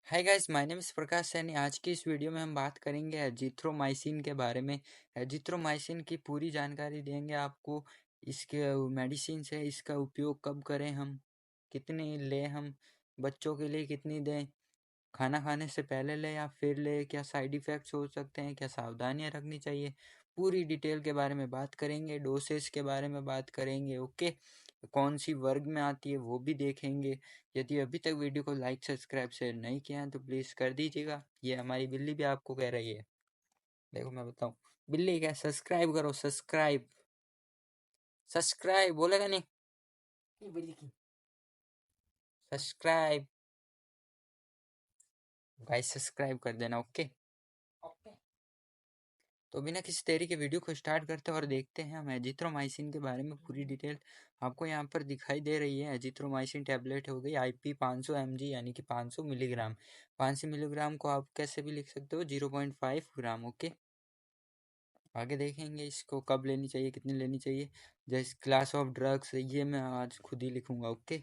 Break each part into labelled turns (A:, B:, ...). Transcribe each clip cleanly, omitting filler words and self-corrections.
A: Hi guys, my name is Prakash Saini. आज की इस वीडियो में हम बात करेंगे एजिथ्रोमाइसिन के बारे में। एजिथ्रोमाइसिन की पूरी जानकारी देंगे आपको। इसके मेडिसिन है, इसका उपयोग कब करें, हम कितनी लें, हम बच्चों के लिए कितनी दें, खाना खाने से पहले ले या फिर ले, क्या साइड इफ़ेक्ट्स हो सकते हैं, क्या सावधानियां रखनी चाहिए, पूरी डिटेल के बारे में बात करेंगे। डोसेस के बारे में बात करेंगे। ओके, कौन सी वर्ग में आती है वो भी देखेंगे। यदि अभी तक वीडियो को लाइक सब्सक्राइब शेयर नहीं किया है तो प्लीज़ कर दीजिएगा। ये हमारी बिल्ली भी आपको कह रही है। देखो मैं बताऊँ, बिल्ली क्या, सब्सक्राइब करो, सब्सक्राइब सब्सक्राइब बोलेगा नहीं, ये बिल्ली की सब्सक्राइब। गाइस सब्सक्राइब कर देना। ओके, तो बिना किसी देरी के वीडियो को स्टार्ट करते हैं और देखते हैं हम एजिथ्रोमाइसिन के बारे में पूरी डिटेल। आपको यहाँ पर दिखाई दे रही है एजिथ्रोमाइसिन टैबलेट हो गई IP 500 mg यानी कि 500 मिलीग्राम। 500 मिलीग्राम को आप कैसे भी लिख सकते हो 0.5 ग्राम। ओके, आगे देखेंगे इसको कब लेनी चाहिए, कितनी लेनी चाहिए। जैसे क्लास ऑफ ड्रग्स, ये मैं आज खुद ही लिखूंगा। ओके,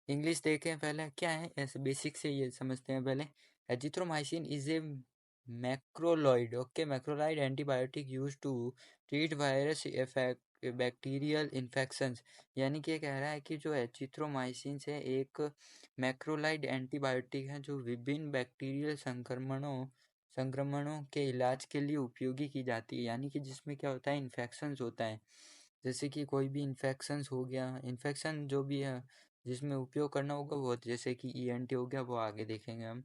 A: इंग्लिश देखें पहले क्या है, ऐसे बेसिक से ये समझते हैं पहले। Azithromycin is a macrolide. Okay, macrolide antibiotic use to treat virus effect bacterial infections. यानी कि ये कह रहा है कि जो एजिथ्रोमाइसिन है एक मैक्रोलाइड एंटीबायोटिक है जो विभिन्न बैक्टीरियल संक्रमणों के इलाज के लिए उपयोगी की जाती है। यानी कि जिसमें क्या होता है, इन्फेक्शंस होता है। जैसे कि कोई भी इन्फेक्शंस हो गया, इन्फेक्शन जो भी है जिसमें उपयोग करना होगा वो, जैसे कि ENT हो गया, वो आगे देखेंगे हम।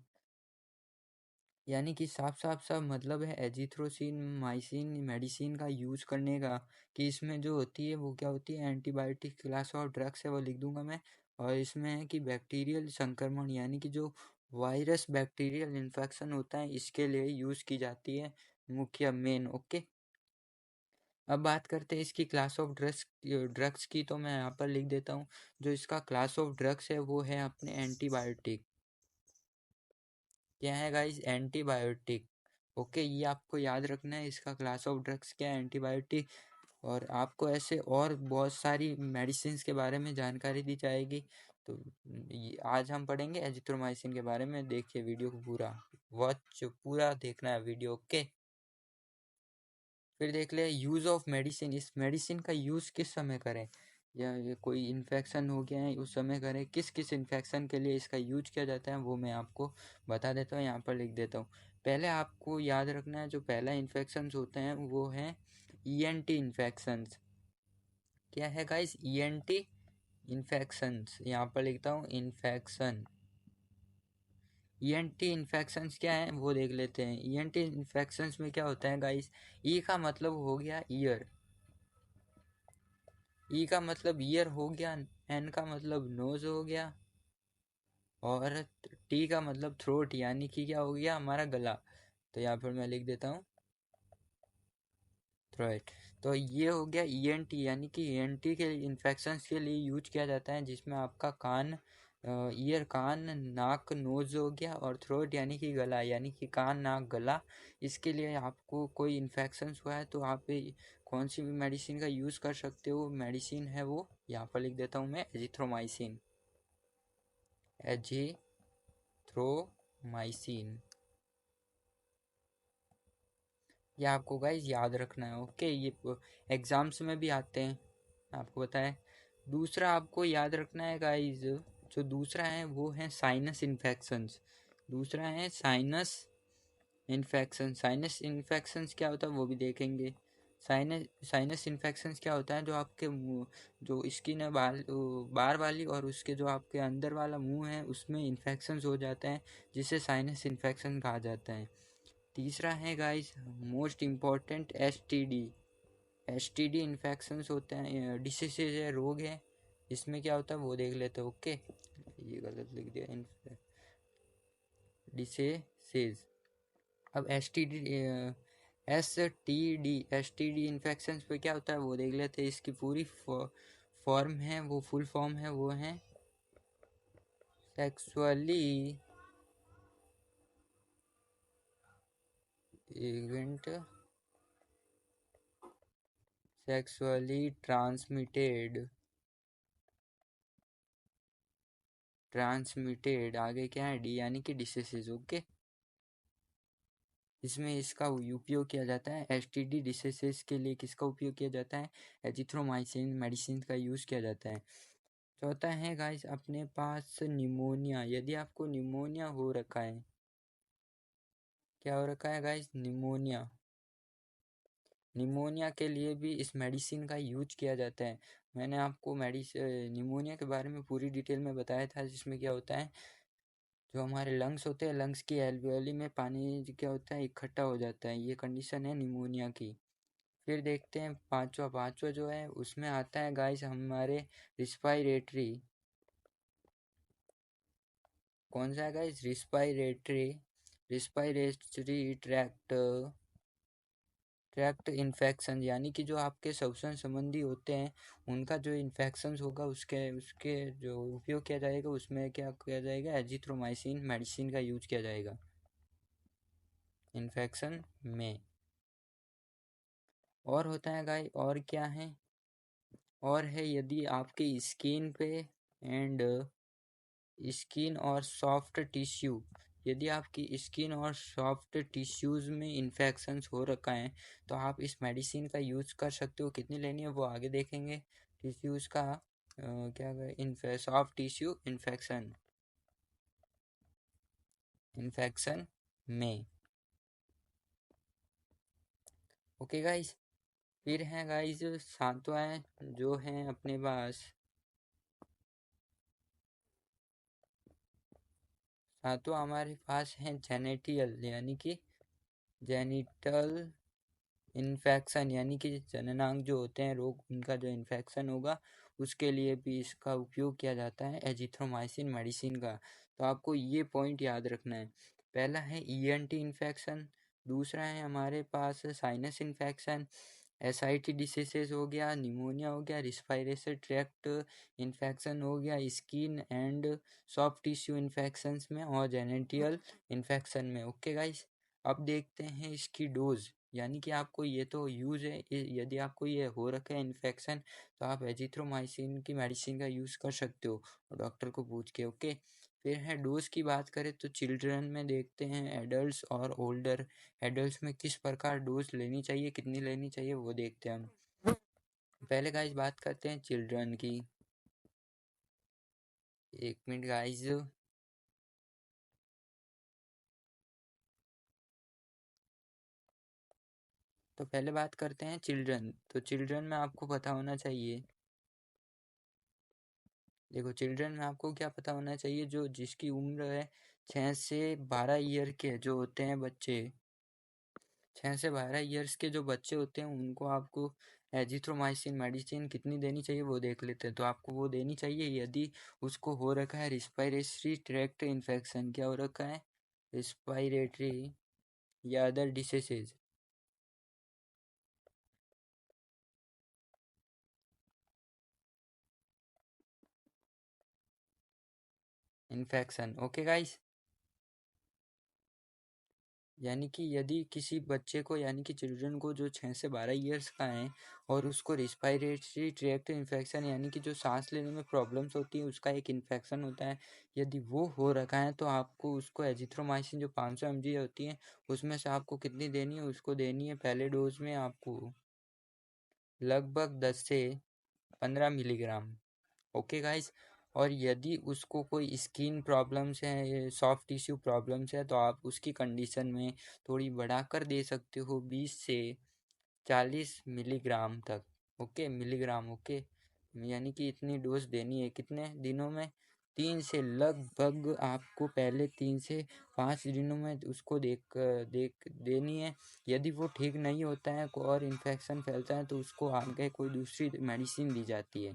A: यानी कि साफ साफ सा मतलब है एजिथ्रोसिन माइसिन मेडिसिन का यूज करने का, कि इसमें जो होती है वो क्या होती है, एंटीबायोटिक क्लास ऑफ ड्रग्स है, वो लिख दूंगा मैं। और इसमें है कि बैक्टीरियल संक्रमण, यानी कि जो वायरस बैक्टीरियल इन्फेक्शन होता है इसके लिए यूज की जाती है, मुख्य मेन। ओके, अब बात करते हैं इसकी क्लास ऑफ ड्रग्स की, तो मैं यहाँ पर लिख देता हूँ। जो इसका क्लास ऑफ ड्रग्स है वो है अपने एंटीबायोटिक। क्या है गाइस, एंटीबायोटिक। ओके, ये आपको याद रखना है, इसका क्लास ऑफ ड्रग्स क्या है, एंटीबायोटिक। और आपको ऐसे और बहुत सारी मेडिसिन के बारे में जानकारी दी जाएगी। तो आज हम पढ़ेंगे एजिथ्रोमाइसिन के बारे में। देखिए वीडियो को पूरा वॉच, पूरा देखना है वीडियो। ओके, फिर देख ले यूज़ ऑफ मेडिसिन। इस मेडिसिन का यूज़ किस समय करें, या ये कोई इन्फेक्शन हो गया है उस समय करें, किस किस इन्फेक्शन के लिए इसका यूज किया जाता है वो मैं आपको बता देता हूँ, यहाँ पर लिख देता हूँ। पहले आपको याद रखना है, जो पहला इन्फेक्शंस होते हैं वो हैं ENT इन्फेक्शंस। क्या है गाइस, ENT इन्फेक्शंस, यहाँ पर लिखता हूँ इन्फेक्शन। ENT इन्फेक्शंस क्या है वो देख लेते हैं। ENT इन्फेक्शंस में क्या होता है गाइस, ई का मतलब हो गया ईयर, ई का मतलब ईयर हो गया, एन का मतलब नोज हो गया, और टी का मतलब थ्रोट, यानी कि क्या हो गया, हमारा गला। तो यहाँ पर मैं लिख देता हूँ थ्रोट। तो ये हो गया ENT, यानी कि ENT के इन्फेक्शंस के लिए यूज किया जाता है, जिसमें आपका कान, ईयर, कान, नाक, नोज हो गया, और थ्रोट यानी कि गला, यानी कि कान, नाक, गला। इसके लिए आपको कोई इन्फेक्शंस हुआ है तो आप कौन सी भी मेडिसिन का यूज़ कर सकते हो। मेडिसिन है वो यहाँ पर लिख देता हूँ मैं, एजिथ्रोमाइसिन। एजिथ्रोमाइसिन, ये आपको गाइज याद रखना है। ओके, ये एग्जाम्स में भी आते हैं, आपको बताएं। दूसरा आपको याद रखना है गाइज, जो दूसरा है वो है साइनस इन्फेक्शंस। दूसरा है साइनस इन्फेक्शन। साइनस इन्फेक्शंस क्या होता है वो भी देखेंगे। साइनस इन्फेक्शंस क्या होता है, जो आपके जो स्किन है बाहर वाली, और उसके जो आपके अंदर वाला मुंह है उसमें इन्फेक्शंस हो जाते हैं, जिसे साइनस इन्फेक्शन कहा जाता है। तीसरा है guys most important STD। STD infections होते हैं, डिसीज है, रोग है। इसमें क्या होता है वो देख लेते हैं। ओके, ये गलत लिख दिया, डिसीज। अब STD इन्फेक्शंस पे क्या होता है वो देख लेते हैं। इसकी पूरी फॉर्म है, वो फुल फॉर्म है, वो है सेक्सुअली इवेंट, सेक्सुअली ट्रांसमिटेड, आगे क्या है डी यानी कि डिसीजेज। ओके, इसमें इसका उपयोग किया जाता है एसटीडी डिसीजेस के लिए। किसका उपयोग किया जाता है? एजिथ्रोमाइसिन मेडिसिन का यूज़ किया जाता है। चौथा है गाइस अपने पास निमोनिया। यदि आपको निमोनिया हो रखा है, क्या हो रखा है गाइस? निमोनिया। निमोनिया के लिए भी इस मेडिसिन का यूज किया जाता है। मैंने आपको निमोनिया के बारे में पूरी डिटेल में बताया था, जिसमें क्या होता है, जो हमारे लंग्स होते हैं, लंग्स की एल्वियोली में पानी क्या होता है, इकट्ठा हो जाता है। ये कंडीशन है निमोनिया की। फिर देखते हैं पांचवा। पांचवा जो है उसमें आता है गाइस हमारे रिस्पायरेटरी। कौन सा है गाइस? रिस्पायरेटरी ट्रैक्ट इन्फेक्शन, यानी कि जो आपके श्वसन संबंधी होते हैं उनका जो इन्फेक्शन होगा उसके उसके जो उपयोग किया जाएगा उसमें क्या किया जाएगा? एजिथ्रोमाइसिन मेडिसिन का यूज किया जाएगा इन्फेक्शन में। और होता है गाइस, और क्या है? और है यदि आपके स्किन पे एंड स्किन और सॉफ्ट टिश्यू, यदि आपकी स्किन और सॉफ्ट टिश्यूज़ में इन्फेक्शंस हो रखा है तो आप इस मेडिसिन का यूज़ कर सकते हो। कितनी लेनी है वो आगे देखेंगे। टिश्यूज़ का क्या सॉफ्ट टिश्यू इन्फेक्शन में। ओके गाइस, फिर है गाइस सातवां है जो है अपने पास, सातवां हमारे पास है जेनेटियल, यानी कि जेनिटल इन्फेक्शन, यानी कि जननांग जो होते हैं रोग, उनका जो इन्फेक्शन होगा उसके लिए भी इसका उपयोग किया जाता है एजिथ्रोमाइसिन मेडिसिन का। तो आपको ये पॉइंट याद रखना है। पहला है ईएनटी इन्फेक्शन, दूसरा है हमारे पास साइनस इन्फेक्शन, एसआईटी डिसीजेस हो गया, निमोनिया हो गया, रिस्पायरेटरी ट्रैक्ट इन्फेक्शन हो गया skin and soft tissue infections में, और जेनेटियल इन्फेक्शन में। ओके गाइस, अब देखते हैं इसकी डोज। यानी कि आपको ये तो यूज़ है, यदि आपको ये हो रखा है इन्फेक्शन तो आप एजिथ्रोमाइसिन की मेडिसिन का यूज़ कर सकते हो डॉक्टर को पूछ के। ओके, फिर है डोज की बात करें तो चिल्ड्रन में देखते हैं, एडल्ट्स और ओल्डर। एडल्ट्स में किस प्रकार डोज लेनी चाहिए, कितनी लेनी चाहिए वो देखते हैं हम। पहले गाइस बात करते हैं चिल्ड्रन की। एक मिनट गाइस, तो पहले बात करते हैं चिल्ड्रन। तो चिल्ड्रन में आपको पता होना चाहिए, देखो चिल्ड्रन में आपको क्या पता होना चाहिए, जो जिसकी उम्र है 6 से 12 ईयर के जो होते हैं बच्चे, 6 से 12 ईयर्स के जो बच्चे होते हैं उनको आपको एजिथ्रोमाइसिन मेडिसिन कितनी देनी चाहिए वो देख लेते हैं। तो आपको वो देनी चाहिए यदि उसको हो रखा है रिस्पायरेटरी ट्रैक्ट इन्फेक्शन। क्या हो रखा है? रिस्पायरेटरी या other diseases infection. Okay guys, यानी कि यदि किसी बच्चे को, यानी कि चिल्ड्रन को जो 6 से 12 ईयर्स का है और उसको रिस्पायरेटरी ट्रैक्ट इन्फेक्शन, यानी कि जो सांस लेने में प्रॉब्लम्स होती हैं उसका एक इन्फेक्शन होता है, यदि वो हो रखा है तो आपको उसको एजिथ्रोमाइसिन जो 500 mg होती है उसमें से आपको कितनी देनी है, उसको देनी है पहले डोज में आपको लगभग 10 से 15 मिलीग्राम। ओके गाइस, और यदि उसको कोई स्किन प्रॉब्लम्स है, सॉफ्ट टिश्यू प्रॉब्लम्स है, तो आप उसकी कंडीशन में थोड़ी बढ़ाकर दे सकते हो 20 से 40 मिलीग्राम तक। Okay, milligram. ओके, यानी कि इतनी डोज देनी है कितने दिनों में? 3 से लगभग आपको पहले 3 से 5 दिनों में उसको देख देनी है। यदि वो ठीक नहीं होता है और इन्फेक्शन फैलता है तो उसको आगे कोई दूसरी मेडिसिन दी जाती है।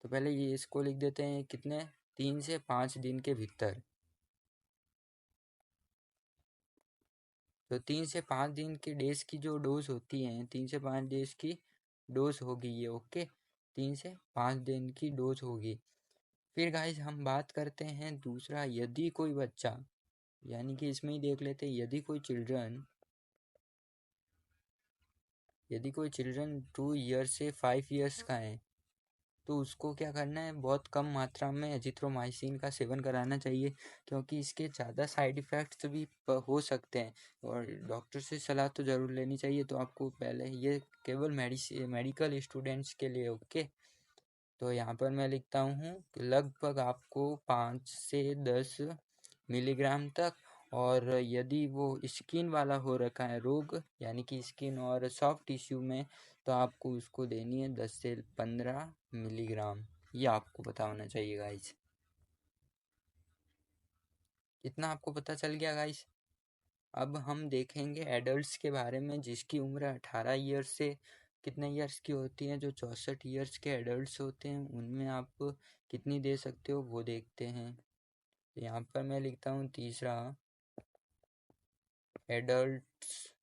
A: तो पहले ये इसको लिख देते हैं कितने, 3 से 5 दिन के भीतर। तो 3 से 5 दिन की डेज की जो डोज होती है, 3 से 5 डेज की डोज होगी ये। ओके, 3 से 5 दिन की डोज होगी। फिर गाइस हम बात करते हैं दूसरा, यदि कोई बच्चा, यानी कि इसमें ही देख लेते हैं, यदि कोई चिल्ड्रन 2 ईयर से 5 ईयर्स का है तो उसको क्या करना है, बहुत कम मात्रा में एजिथ्रोमाइसिन का सेवन कराना चाहिए, क्योंकि इसके ज़्यादा साइड इफ़ेक्ट्स भी हो सकते हैं, और डॉक्टर से सलाह तो ज़रूर लेनी चाहिए। तो आपको पहले, ये केवल मेडिकल स्टूडेंट्स के लिए, ओके। तो यहाँ पर मैं लिखता हूँ कि लगभग आपको 5 से 10 मिलीग्राम तक, और यदि वो स्किन वाला हो रखा है रोग, यानी कि स्किन और सॉफ्ट टिश्यू में, तो आपको उसको देनी है 10 से 15 मिलीग्राम। ये आपको पता होना चाहिए गाइस। इतना आपको पता चल गया गाइस। अब हम देखेंगे एडल्ट्स के बारे में, जिसकी उम्र 18 ईयर्स से कितने ईयर्स की होती है। जो 64 ईयर्स के एडल्ट्स होते हैं उनमें आप कितनी दे सकते हो वो देखते हैं। यहाँ पर मैं लिखता हूँ तीसरा, एडल्ट्स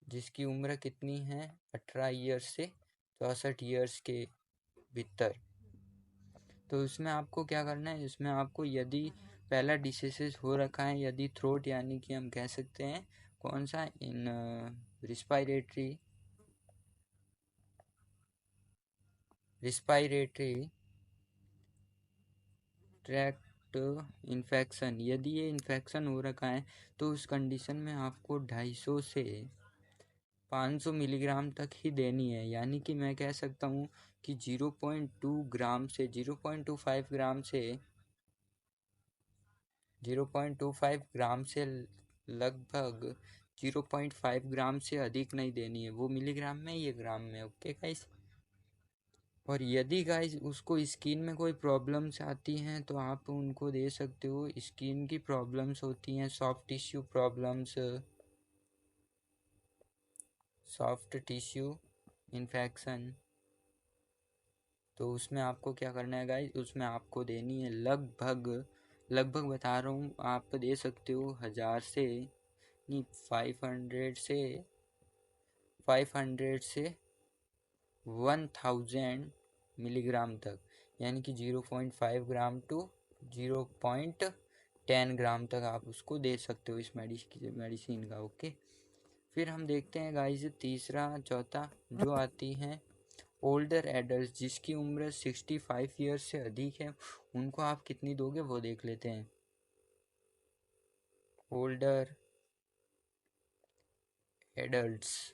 A: जिसकी उम्र कितनी है, 18 ईयर्स से 64 ईयर्स के भीतर। तो इसमें आपको क्या करना है, इसमें आपको यदि पहला डिसीजेस हो रखा है, यदि थ्रोट, यानी कि हम कह सकते हैं कौन सा, इन रिस्पायरेटरी ट्रैक्ट इन्फेक्शन, यदि ये इन्फेक्शन हो रखा है, तो उस कंडीशन में आपको 250 से 500 मिलीग्राम तक ही देनी है। यानी कि मैं कह सकता हूँ कि 0.2 ग्राम से 0.25 ग्राम से 0.25 ग्राम से लगभग 0.5 ग्राम से अधिक नहीं देनी है। वो मिलीग्राम में, ये ग्राम में, ओके गाइस। और यदि गाइस उसको स्किन में कोई प्रॉब्लम्स आती हैं तो आप उनको दे सकते हो। स्किन की प्रॉब्लम्स होती हैं, soft tissue problems, soft tissue infection, तो उसमें आपको क्या करना है गाइस, उसमें आपको देनी है लगभग लगभग बता रहा हूँ, आप दे सकते हो 1000 से नहीं, 500 से 1000 मिलीग्राम तक, यानी कि 0.5 ग्राम टू 0.10 ग्राम तक आप उसको दे सकते हो इस मेडिसिन का, ओके। फिर हम देखते हैं गाइस तीसरा चौथा जो आती हैं ओल्डर एडल्ट, जिसकी उम्र 65 ईयर्स से अधिक है, उनको आप कितनी दोगे वो देख लेते हैं। ओल्डर एडल्ट्स,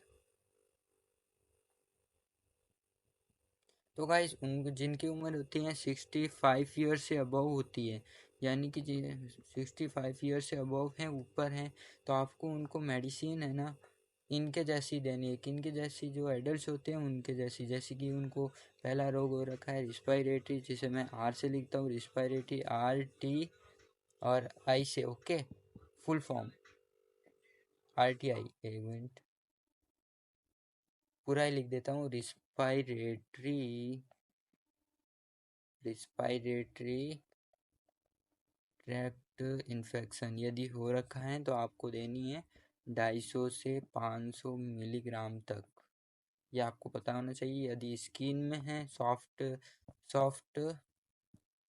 A: तो गाइस उन जिनकी उम्र होती है 65 ईयर्स से अबव होती है, यानी कि 65 ईयर्स से अबव हैं, ऊपर हैं, तो आपको उनको मेडिसिन है ना इनके जैसी देनी है। किनके जैसी, जो एडल्ट होते हैं उनके जैसी, जैसे कि उनको पहला रोग हो रखा है रिस्पायरेटरी, जिसे मैं आर से लिखता हूँ, रिस्पायरेटरी, RT और आई से, ओके, फुल फॉर्म RTI। एक मिनट, पूरा ही लिख देता हूँ, रिस्पायरेटरी ट्रैक्ट इन्फेक्शन यदि हो रखा है तो आपको देनी है 250 से 500 मिलीग्राम तक। ये आपको पता होना चाहिए। यदि स्किन में है, सॉफ्ट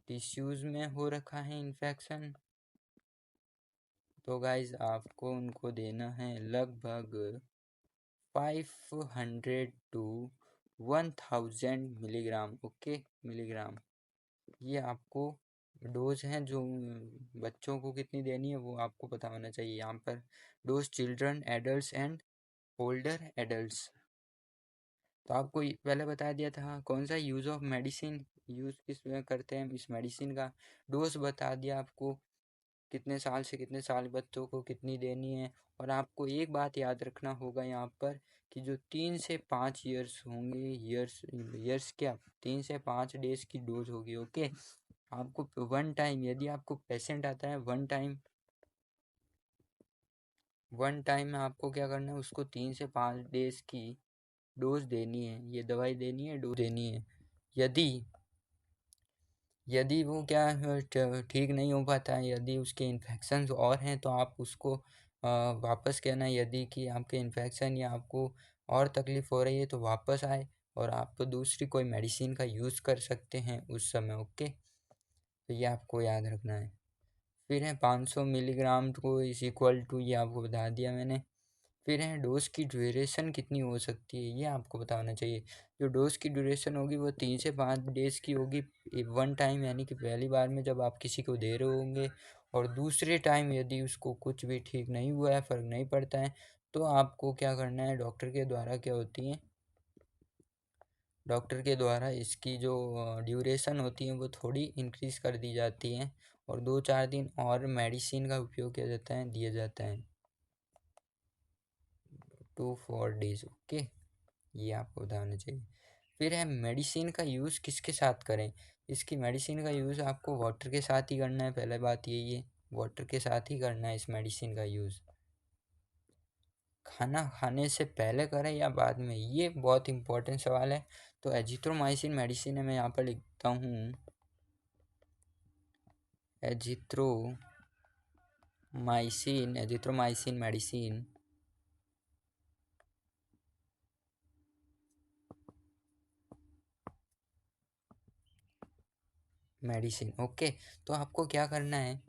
A: टिश्यूज में हो रखा है इन्फेक्शन, तो गाइज आपको उनको देना है लगभग 500 टू 1000 मिलीग्राम, ओके, मिलीग्राम। ये आपको डोज हैं जो बच्चों को कितनी देनी है वो आपको पता होना चाहिए। यहाँ पर dose children, adults and older adults, तो आपको पहले बता दिया था कौन सा यूज़ ऑफ मेडिसिन, यूज़ किस में करते हैं इस मेडिसिन का। डोज बता दिया आपको, कितने साल से कितने साल बच्चों को कितनी देनी है। और आपको एक बात याद रखना होगा यहाँ पर कि जो 3 से 5 ईयर्स होंगे, ईयर्स क्या, 3 से 5 डेज की डोज होगी, ओके। आपको वन टाइम, यदि आपको पेशेंट आता है वन टाइम में आपको क्या करना है, उसको 3 से 5 डेज की डोज देनी है, ये दवाई देनी है, डोज देनी है। यदि यदि वो क्या ठीक नहीं हो पाता है, यदि उसके इन्फेक्शन और हैं, तो आप उसको वापस कहना, यदि कि आपके इन्फेक्शन या आपको और तकलीफ़ हो रही है तो वापस आए और आप दूसरी कोई मेडिसिन का यूज़ कर सकते हैं उस समय, ओके। तो ये आपको याद रखना है। फिर है 500 मिलीग्राम को इज इक्वल टू, ये आपको बता दिया मैंने। फिर है डोज की ड्यूरेशन कितनी हो सकती है, ये आपको पता होना चाहिए। जो डोज की ड्यूरेशन होगी वो 3 से 5 डेज़ की होगी वन टाइम, यानी कि पहली बार में जब आप किसी को दे रहे होंगे, और दूसरे टाइम यदि उसको कुछ भी ठीक नहीं हुआ है, फ़र्क नहीं पड़ता है, तो आपको क्या करना है, डॉक्टर के द्वारा क्या होती है, डॉक्टर के द्वारा इसकी जो ड्यूरेशन होती है वो थोड़ी इंक्रीज़ कर दी जाती है, और 2-4 दिन और मेडिसिन का उपयोग किया जाता है, दिया जाता है 2-4 डेज़। ओके, ये आपको बताना चाहिए। फिर है मेडिसिन का यूज़ किसके साथ करें। इसकी मेडिसिन का यूज़ आपको वाटर के साथ ही करना है, पहले बात यही है, वाटर के साथ ही करना है इस मेडिसिन का यूज़। खाना खाने से पहले करें या बाद में, ये बहुत इंपॉर्टेंट सवाल है। तो एजिथ्रोमाइसिन मेडिसिन है, मैं यहाँ पर लिखता हूँ एजिथ्रोमाइसिन मेडिसिन ओके। तो आपको क्या करना है,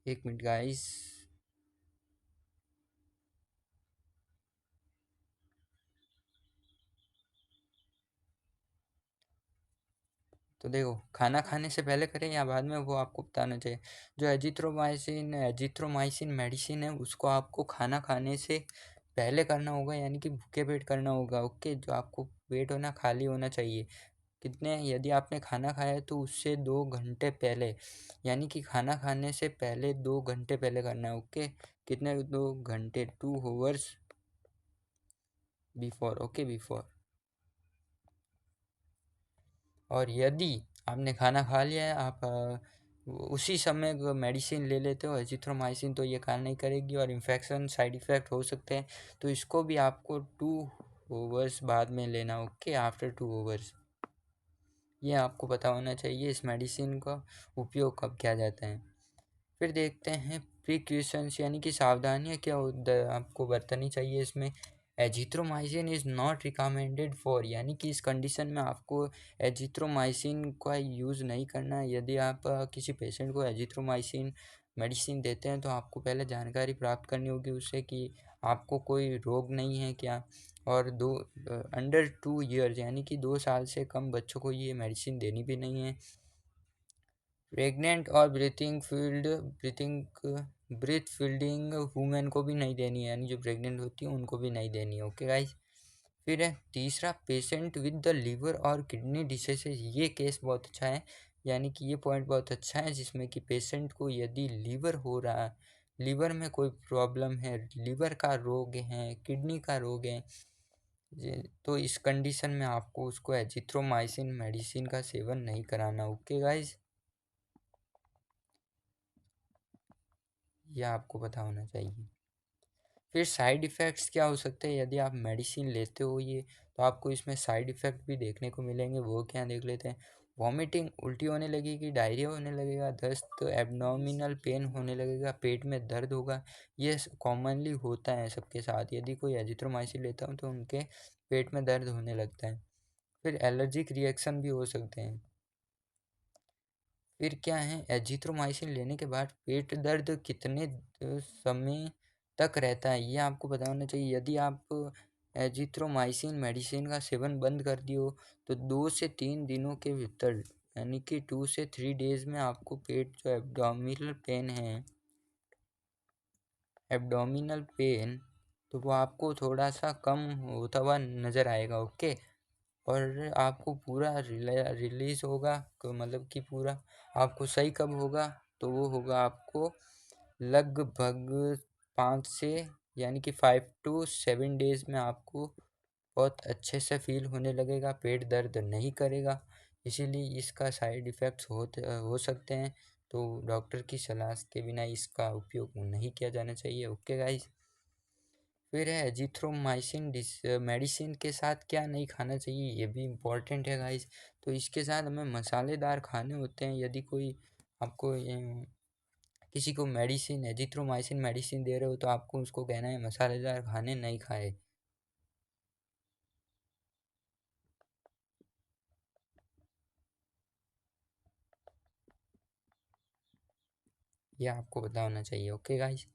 A: एक मिनट गाइस। तो देखो, खाना खाने से पहले करें या बाद में, वो आपको बताना चाहिए। जो एजिथ्रोमाइसिन मेडिसिन है उसको आपको खाना खाने से पहले करना होगा, यानी कि भूखे पेट करना होगा। ओके, जो आपको पेट होना खाली होना चाहिए। कितने, यदि आपने खाना खाया है तो उससे 2 घंटे पहले, यानी कि खाना खाने से पहले 2 घंटे पहले करना है। ओके, कितने, 2 घंटे, 2 hours बिफोर। Okay, before. और यदि आपने खाना खा लिया है, आप उसी समय मेडिसिन ले लेते हो एजिथ्रोमाइसिन, तो ये काम नहीं करेगी और इन्फेक्शन साइड इफ़ेक्ट हो सकते हैं। तो इसको भी आपको 2 hours बाद में लेना। Okay, after 2 hours। ये आपको पता होना चाहिए इस मेडिसिन का उपयोग कब किया जाता है। फिर देखते हैं प्रिकॉशंस, यानी कि सावधानियाँ क्या आपको बरतनी चाहिए इसमें। Azithromycin is not recommended for, यानी कि इस कंडीशन में आपको एजिथ्रोमाइसिन का यूज़ नहीं करना है। यदि आप किसी पेशेंट को एजिथ्रोमाइसिन मेडिसिन देते हैं तो आपको पहले जानकारी प्राप्त करनी होगी उससे कि आपको कोई रोग नहीं है क्या। और अंडर 2 years, यानी कि 2 साल से कम बच्चों को ये मेडिसिन देनी भी नहीं है। प्रेग्नेंट और ब्रीथ फील्डिंग वुमेन को भी नहीं देनी है, यानी जो प्रेग्नेंट होती है उनको भी नहीं देनी है। Okay guys. फिर है तीसरा, पेशेंट विद द लीवर और किडनी डिसीजेज। ये केस बहुत अच्छा है, यानी कि ये पॉइंट बहुत अच्छा है, जिसमें कि पेशेंट को यदि लीवर हो रहा है, लीवर में कोई प्रॉब्लम है, लीवर का रोग है, किडनी का रोग है, तो इस कंडीशन में आपको उसको एजिथ्रोमाइसिन मेडिसिन का सेवन नहीं कराना। ओके गाइज, यह आपको पता होना चाहिए। फिर साइड इफ़ेक्ट्स क्या हो सकते हैं यदि आप मेडिसिन लेते हो ये, तो आपको इसमें साइड इफ़ेक्ट भी देखने को मिलेंगे। वो क्या देख लेते हैं। वॉमिटिंग, उल्टी होने लगेगी, डायरिया होने लगेगा, दस्त, एब्डोमिनल पेन होने लगेगा, पेट में दर्द होगा। ये कॉमनली होता है सबके साथ, यदि कोई एजिथ्रोमाइसिन लेता हूँ तो उनके पेट में दर्द होने लगता है। फिर एलर्जिक रिएक्शन भी हो सकते हैं। फिर क्या है, एजिथ्रोमाइसिन लेने के बाद पेट दर्द कितने समय तक रहता है, ये आपको पता होना चाहिए। यदि आप एजिथ्रोमाइसिन मेडिसिन का सेवन बंद कर दियो तो 2 से 3 दिनों के भीतर, यानी कि 2 से 3 डेज में आपको पेट जो एब्डोमिनल पेन, तो वो आपको थोड़ा सा कम होता हुआ नज़र आएगा। ओके, और आपको पूरा रिलीज होगा, मतलब कि पूरा आपको सही कब होगा, तो वो होगा आपको लगभग 5 से, यानी कि 5 to 7 डेज में आपको बहुत अच्छे से फील होने लगेगा, पेट दर्द नहीं करेगा। इसीलिए इसका साइड इफ़ेक्ट्स हो सकते हैं, तो डॉक्टर की सलाह के बिना इसका उपयोग नहीं किया जाना चाहिए। Okay guys. फिर है एजिथ्रोमाइसिन मेडिसिन के साथ क्या नहीं खाना चाहिए, ये भी इम्पॉर्टेंट है गाइस। तो इसके साथ हमें मसालेदार खाने होते हैं। यदि कोई आपको किसी को मेडिसिन एजिथ्रोमाइसिन मेडिसिन दे रहे हो तो आपको उसको कहना है मसालेदार खाने नहीं खाए। ये आपको पता होना चाहिए। Okay guys.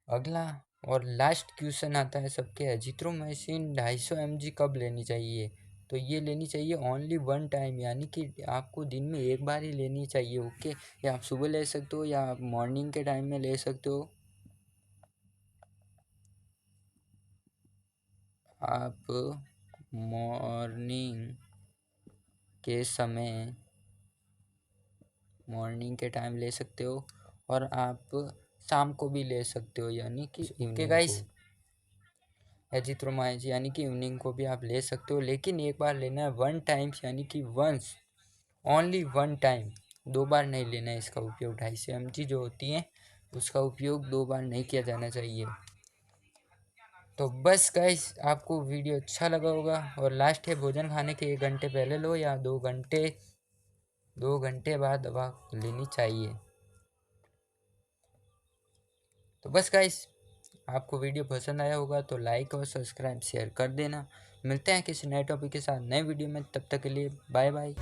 A: अगला और लास्ट क्वेश्चन आता है सबके, एजिथ्रोमाइसिन 250 mg कब लेनी चाहिए? तो ये लेनी चाहिए ओनली वन टाइम, यानी कि आपको दिन में एक बार ही लेनी चाहिए। ओके, या आप सुबह ले सकते हो या आप मॉर्निंग के टाइम में ले सकते हो। आप मॉर्निंग के समय मॉर्निंग के टाइम ले सकते हो और आप शाम को भी ले सकते हो, यानी कि ओके गाइस, एजिथ्रोमाइसिन यानी कि इवनिंग को भी आप ले सकते हो, लेकिन एक बार लेना है वन टाइम्स, यानी कि वंस, ओनली वन टाइम। दो बार नहीं लेना है इसका उपयोग। 250 mg जो होती है उसका उपयोग दो बार नहीं किया जाना चाहिए। तो बस गाइस, आपको वीडियो अच्छा लगा होगा। और लास्ट है, भोजन खाने के 1 घंटे पहले लो या 2 घंटे बाद दवा लेनी चाहिए। तो बस गाइस, आपको वीडियो पसंद आया होगा तो लाइक और सब्सक्राइब शेयर कर देना। मिलते हैं किसी नए टॉपिक के साथ नए वीडियो में, तब तक के लिए बाय बाय।